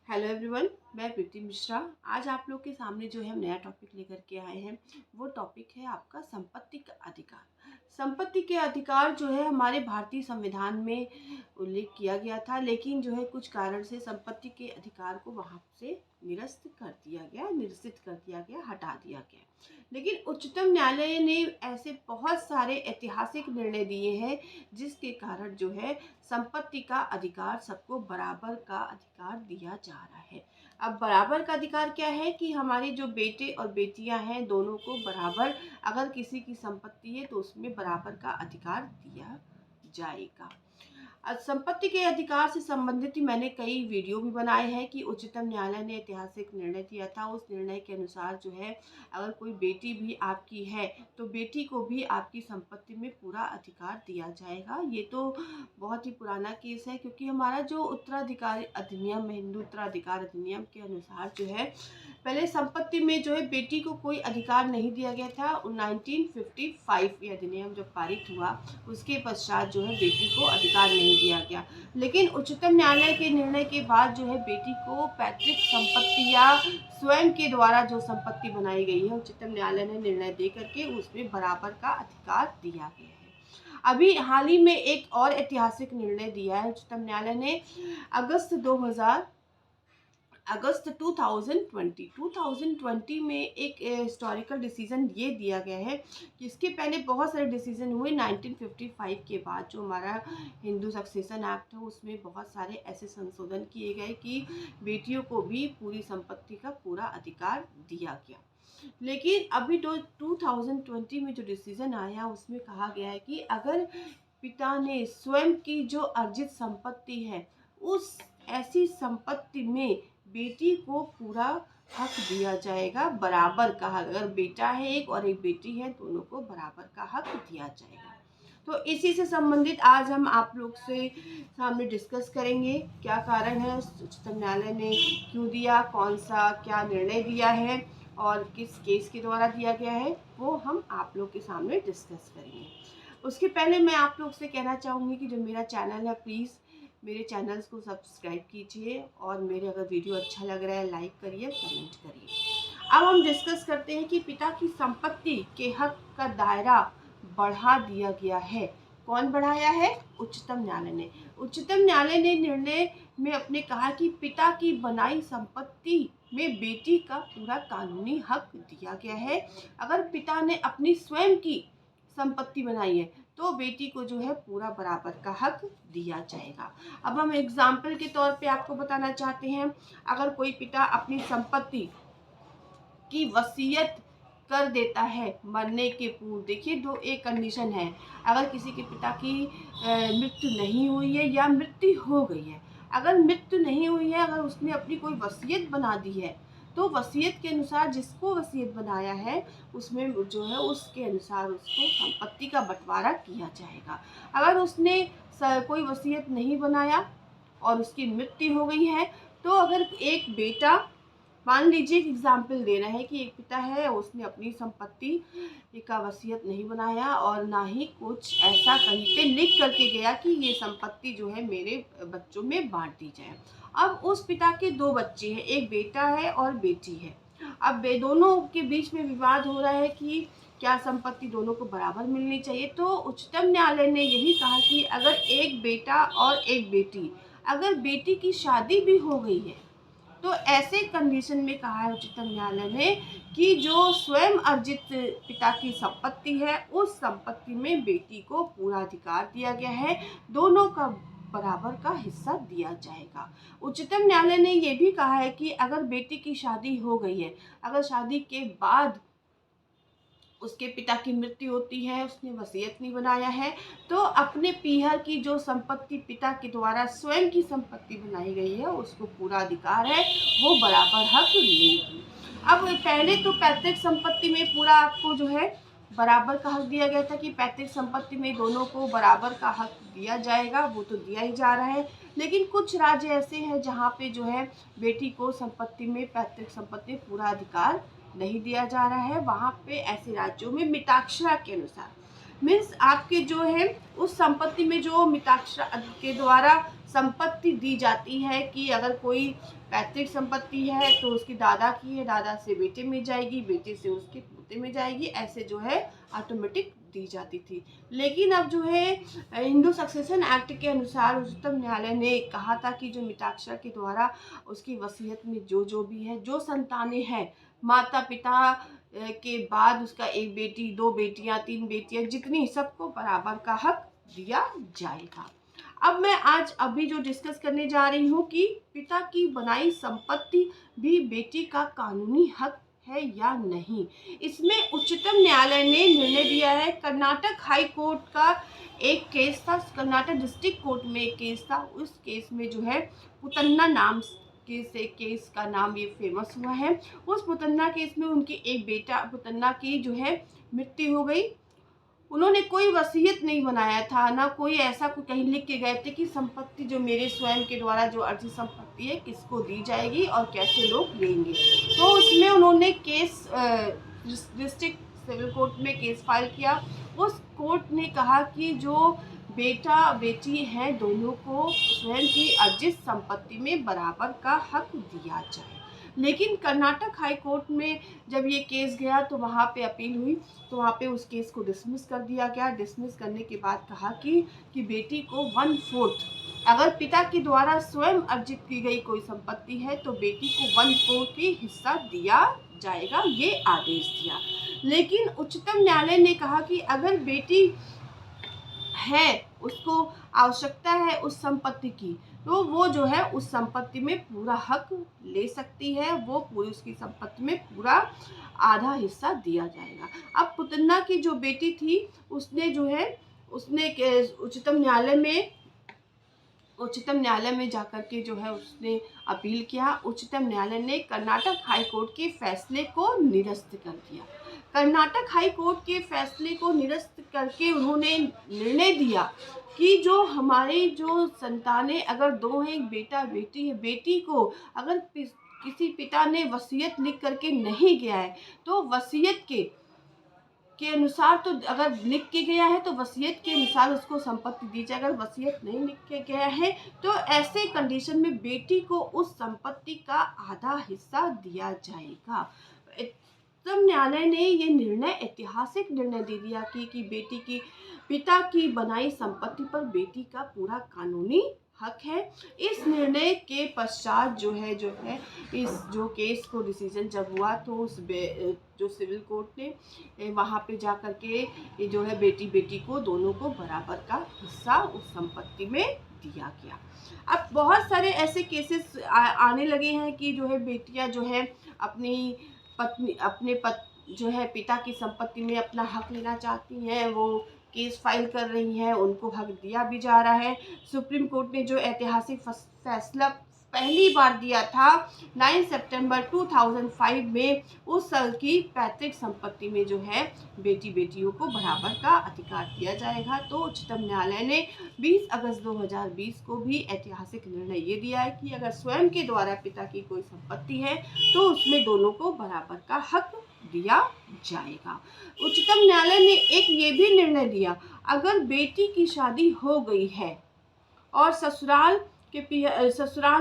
Hello everyone, मैं प्रीति मिश्रा। आज आप लोग के सामने जो है हम नया टॉपिक लेकर के आए हैं। वो टॉपिक है आपका संपत्ति का अधिकार। संपत्ति के अधिकार जो है हमारे भारतीय संविधान में उल्लेख किया गया था, लेकिन जो है कुछ कारण से संपत्ति के अधिकार को वहाँ से निरस्त कर दिया गया, निरसित कर दिया गया, हटा दिया गया। लेकिन उच्चतम न्यायालय ने ऐसे बहुत सारे ऐतिहासिक निर्णय दिए हैं जिसके कारण जो है संपत्ति का अधिकार, सबको बराबर का अधिकार दिया जा रहा है। अब बराबर का अधिकार क्या है कि हमारे जो बेटे और बेटियां हैं दोनों को बराबर, अगर किसी की संपत्ति है तो उसमें बराबर का अधिकार दिया जाएगा। संपत्ति के अधिकार से संबंधित ही मैंने कई वीडियो भी बनाए हैं कि उच्चतम न्यायालय ने ऐतिहासिक निर्णय दिया था। उस निर्णय के अनुसार जो है अगर कोई बेटी भी आपकी है तो बेटी को भी आपकी संपत्ति में पूरा अधिकार दिया जाएगा। ये तो बहुत ही पुराना केस है, क्योंकि हमारा जो उत्तराधिकार अधिनियम है, हिंदू उत्तराधिकार अधिनियम के अनुसार जो है पहले संपत्ति में जो है बेटी को कोई अधिकार नहीं दिया गया था। 1955 ये अधिनियम जब पारित हुआ उसके पश्चात जो है बेटी को अधिकार नहीं दिया गया। लेकिन उच्चतम न्यायालय के निर्णय के बाद जो है बेटी को पैतृक संपत्ति या स्वयं के द्वारा जो संपत्ति बनाई गई है, उच्चतम न्यायालय ने निर्णय दे करके उसमें बराबर का अधिकार दिया गया है। अभी हाल ही में एक और ऐतिहासिक निर्णय दिया है उच्चतम न्यायालय ने। अगस्त 2020 में एक हिस्टोरिकल डिसीजन ये दिया गया है कि इसके पहले बहुत सारे डिसीजन हुए। 1955 के बाद जो हमारा हिंदू सक्सेशन एक्ट है उसमें बहुत सारे ऐसे संशोधन किए गए कि बेटियों को भी पूरी संपत्ति का पूरा अधिकार दिया गया। लेकिन अभी 2020 में जो डिसीजन आया उसमें कहा गया है कि अगर पिता ने स्वयं की जो अर्जित संपत्ति है उस ऐसी संपत्ति में बेटी को पूरा हक दिया जाएगा, बराबर का हक। अगर बेटा है एक और एक बेटी है, दोनों को बराबर का हक दिया जाएगा। तो इसी से संबंधित आज हम आप लोग से सामने डिस्कस करेंगे क्या कारण है, उच्चतम न्यायालय ने क्यों दिया, कौन सा क्या निर्णय दिया है और किस केस के द्वारा दिया गया है, वो हम आप लोग के सामने डिस्कस करेंगे। उसके पहले मैं आप लोग से कहना चाहूँगी कि जो मेरा चैनल है प्लीज़ मेरे चैनल्स को सब्सक्राइब कीजिए और मेरे अगर वीडियो अच्छा लग रहा है लाइक करिए, कमेंट करिए। अब हम डिस्कस करते हैं कि पिता की संपत्ति के हक का दायरा बढ़ा दिया गया है। कौन बढ़ाया है? उच्चतम न्यायालय ने। उच्चतम न्यायालय ने निर्णय में अपने कहा कि पिता की बनाई संपत्ति में बेटी का पूरा कानूनी हक दिया गया है। अगर पिता ने अपनी स्वयं की संपत्ति बनाई है तो बेटी को जो है पूरा बराबर का हक दिया जाएगा। अब हम एग्जाम्पल के तौर पे आपको बताना चाहते हैं, अगर कोई पिता अपनी संपत्ति की वसीयत कर देता है मरने के पूर्व। देखिए एक कंडीशन है, अगर किसी के पिता की मृत्यु नहीं हुई है या मृत्यु हो गई है। अगर मृत्यु नहीं हुई है, अगर उसने अपनी कोई वसीयत बना दी है तो वसीयत के अनुसार जिसको वसीयत बनाया है उसमें जो है उसके अनुसार उसको संपत्ति का बंटवारा किया जाएगा। अगर उसने कोई वसीयत नहीं बनाया और उसकी मृत्यु हो गई है तो अगर एक बेटा, मान लीजिए एक एग्जाम्पल दे रहे हैं कि एक पिता है उसने अपनी संपत्ति का वसीयत नहीं बनाया और ना ही कुछ ऐसा कहीं पे लिख करके गया कि ये संपत्ति जो है मेरे बच्चों में बांट दी जाए। अब उस पिता के दो बच्चे हैं, एक बेटा है और बेटी है। अब दोनों के बीच में विवाद हो रहा है कि क्या संपत्ति दोनों को बराबर मिलनी चाहिए। तो उच्चतम न्यायालय ने यही कहा कि अगर एक बेटा और एक बेटी, अगर बेटी की शादी भी हो गई है तो ऐसे कंडीशन में कहा है उच्चतम न्यायालय ने कि जो स्वयं अर्जित पिता की संपत्ति है उस संपत्ति में बेटी को पूरा अधिकार दिया गया है, दोनों का बराबर का हिस्सा दिया जाएगा। उच्चतम न्यायालय ने यह भी कहा है कि अगर बेटी की शादी हो गई है, अगर शादी के बाद उसके पिता की मृत्यु होती है, उसने वसीयत नहीं बनाया है, तो अपने पीहर की जो संपत्ति पिता के द्वारा स्वयं की संपत्ति बनाई गई है उसको पूरा अधिकार है, वो बराबर हक लेगी। अब पहले तो पैतृक संपत्ति में पूरा आपको जो है बराबर का हक दिया गया था कि पैतृक संपत्ति में दोनों को बराबर का हक दिया जाएगा, वो तो दिया ही जा रहा है। लेकिन कुछ राज्य ऐसे हैं जहाँ पे जो है बेटी को संपत्ति में, पैतृक संपत्ति में पूरा अधिकार नहीं दिया जा रहा है। वहाँ पे ऐसे राज्यों में मिताक्षरा के अनुसार, मीन्स आपके जो है उस संपत्ति में जो मिताक्षरा के द्वारा संपत्ति दी जाती है कि अगर कोई पैतृक संपत्ति है तो उसकी दादा की है, दादा से बेटे में जाएगी, बेटे से उसके पोते में जाएगी, ऐसे जो है ऑटोमेटिक दी जाती थी। लेकिन अब जो है हिंदू सक्सेशन एक्ट के अनुसार उच्चतम न्यायालय ने कहा था कि जो मिताक्षरा के द्वारा उसकी वसीयत में जो जो भी है, जो संतानें हैं, माता पिता के बाद उसका एक बेटी, दो बेटियां, तीन बेटियां, जितनी, सबको बराबर का हक दिया जाएगा। अब मैं आज अभी जो डिस्कस करने जा रही हूँ कि पिता की बनाई संपत्ति भी बेटी का कानूनी हक है या नहीं। इसमें उच्चतम न्यायालय ने निर्णय दिया है। कर्नाटक हाई कोर्ट का एक केस था, कर्नाटक डिस्ट्रिक्ट कोर्ट में एक केस था। उस केस में जो है पुतन्ना नाम के से केस का नाम ये फेमस हुआ है। उस पुतन्ना केस में उनकी एक बेटा, पुतन्ना की जो है मृत्यु हो गई। उन्होंने कोई वसीयत नहीं बनाया था, ना कोई ऐसा कहीं लिख के गए थे कि संपत्ति जो मेरे स्वयं के द्वारा जो अर्जित संपत्ति है किसको दी जाएगी और कैसे लोग लेंगे। तो उसमें उन्होंने केस डिस्ट्रिक्ट सिविल कोर्ट में केस फाइल किया। उस कोर्ट ने कहा कि जो बेटा बेटी हैं दोनों को स्वयं की अर्जित संपत्ति में बराबर का हक दिया जाए। लेकिन कर्नाटक हाई कोर्ट में जब ये केस गया तो वहाँ पे अपील हुई, तो वहाँ पे उस केस को डिसमिस कर दिया गया। डिसमिस करने के बाद कहा कि बेटी को 1/4, अगर पिता के द्वारा स्वयं अर्जित की गई कोई संपत्ति है तो बेटी को 1/4 की हिस्सा दिया जाएगा, ये आदेश दिया। लेकिन उच्चतम न्यायालय ने कहा कि अगर बेटी है, उसको आवश्यकता है उस संपत्ति की, तो वो जो है उस संपत्ति में पूरा हक ले सकती है, वो पूरी उसकी संपत्ति में पूरा आधा हिस्सा दिया जाएगा। अब पुतन्ना की जो बेटी थी उसने जो है उसने उच्चतम न्यायालय में जाकर के जो है उसने अपील किया। उच्चतम न्यायालय ने कर्नाटक हाई कोर्ट के फैसले को निरस्त कर दिया। कर्नाटक हाई कोर्ट के फैसले को निरस्त करके उन्होंने निर्णय दिया कि जो हमारी जो संतानें अगर दो हैं, एक बेटा बेटी है, बेटी को अगर किसी पिता ने वसीयत लिख करके नहीं गया है तो वसीयत के अनुसार, तो अगर लिख के गया है तो वसीयत के अनुसार उसको संपत्ति दी जाए। अगर वसीयत नहीं लिख के गया है तो ऐसे कंडीशन में बेटी को उस संपत्ति का आधा हिस्सा दिया जाएगा। उच्चतम न्यायालय ने ये निर्णय, ऐतिहासिक निर्णय दे दिया कि बेटी की पिता की बनाई संपत्ति पर बेटी का पूरा कानूनी हक है। इस निर्णय के पश्चात जो है इस जो केस को डिसीजन जब हुआ तो उस जो सिविल कोर्ट ने वहाँ पे जा कर के जो है बेटी को दोनों को बराबर का हिस्सा उस संपत्ति में दिया गया। अब बहुत सारे ऐसे केसेस आने लगे हैं कि जो है बेटियां जो है अपनी पत्नी जो है पिता की संपत्ति में अपना हक लेना चाहती हैं, वो केस फाइल कर रही हैं, उनको हक दिया भी जा रहा है। सुप्रीम कोर्ट ने जो ऐतिहासिक फैसला पहली बार दिया था 9 सितंबर 2005 में, उस साल की पैतृक संपत्ति में जो है बेटियों को बराबर का अधिकार दिया जाएगा। तो उच्चतम न्यायालय ने 20 अगस्त 2020 को भी ऐतिहासिक निर्णय ये दिया है कि अगर स्वयं के द्वारा पिता की कोई संपत्ति है तो उसमें दोनों को बराबर का हक दिया जाएगा। उच्चतम न्यायालय ने एक ये भी निर्णय दिया, अगर बेटी की शादी हो गई है और ससुराल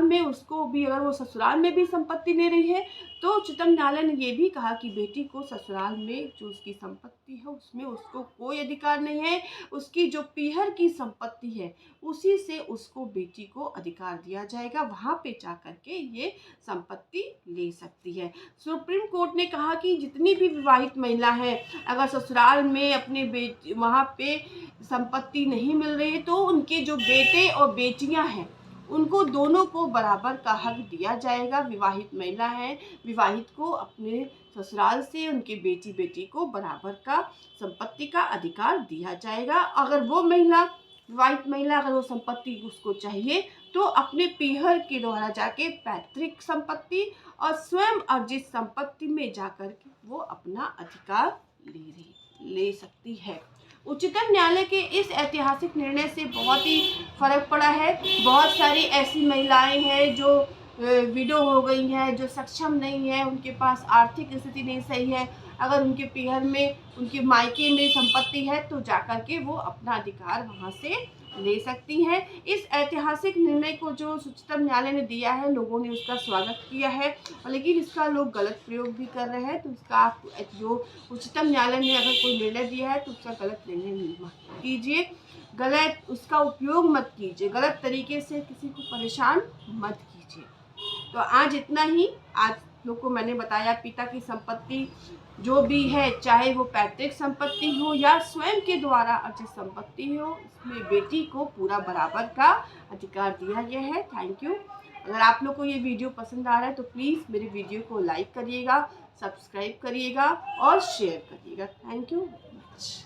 में उसको भी, अगर वो ससुराल में भी संपत्ति ले रही है तो उच्चतम न्यायालय ने ये भी कहा कि बेटी को ससुराल में जो उसकी संपत्ति है उसमें उसको कोई अधिकार नहीं है। उसकी जो पीहर की संपत्ति है उसी से उसको बेटी को अधिकार दिया जाएगा, वहाँ पे जा कर के ये संपत्ति ले सकती है। सुप्रीम कोर्ट ने कहा कि जितनी भी विवाहित महिला है अगर ससुराल में अपने वहाँ पे संपत्ति नहीं मिल रही है तो उनके जो बेटे और बेटियाँ हैं उनको दोनों को बराबर का हक दिया जाएगा। विवाहित महिला है, विवाहित को अपने ससुराल से उनके बेटी को बराबर का संपत्ति का अधिकार दिया जाएगा। अगर वो विवाहित महिला अगर वो संपत्ति उसको चाहिए तो अपने पीहर के द्वारा जाके पैतृक संपत्ति और स्वयं अर्जित संपत्ति में जाकर के वो अपना अधिकार ले सकती है। उच्चतम न्यायालय के इस ऐतिहासिक निर्णय से बहुत ही फर्क पड़ा है। बहुत सारी ऐसी महिलाएं हैं जो विडो हो गई हैं, जो सक्षम नहीं है, उनके पास आर्थिक स्थिति नहीं सही है, अगर उनके पीहर में, उनके मायके में संपत्ति है तो जाकर के वो अपना अधिकार वहाँ से ले सकती हैं। इस ऐतिहासिक निर्णय को जो उच्चतम न्यायालय ने दिया है, लोगों ने उसका स्वागत किया है, और लेकिन इसका लोग गलत प्रयोग भी कर रहे हैं। तो इसका जो उच्चतम न्यायालय ने अगर कोई निर्णय दिया है तो उसका गलत निर्णय मत कीजिए, गलत उसका उपयोग मत कीजिए, गलत तरीके से किसी को परेशान मत कीजिए। तो आज इतना ही। आज लोग को मैंने बताया पिता की संपत्ति जो भी है, चाहे वो पैतृक संपत्ति हो या स्वयं के द्वारा अर्जित संपत्ति हो, इसमें बेटी को पूरा बराबर का अधिकार दिया गया है। Thank you. अगर आप लोग को ये वीडियो पसंद आ रहा है तो प्लीज़ मेरे वीडियो को लाइक करिएगा, सब्सक्राइब करिएगा और शेयर करिएगा। Thank you very much.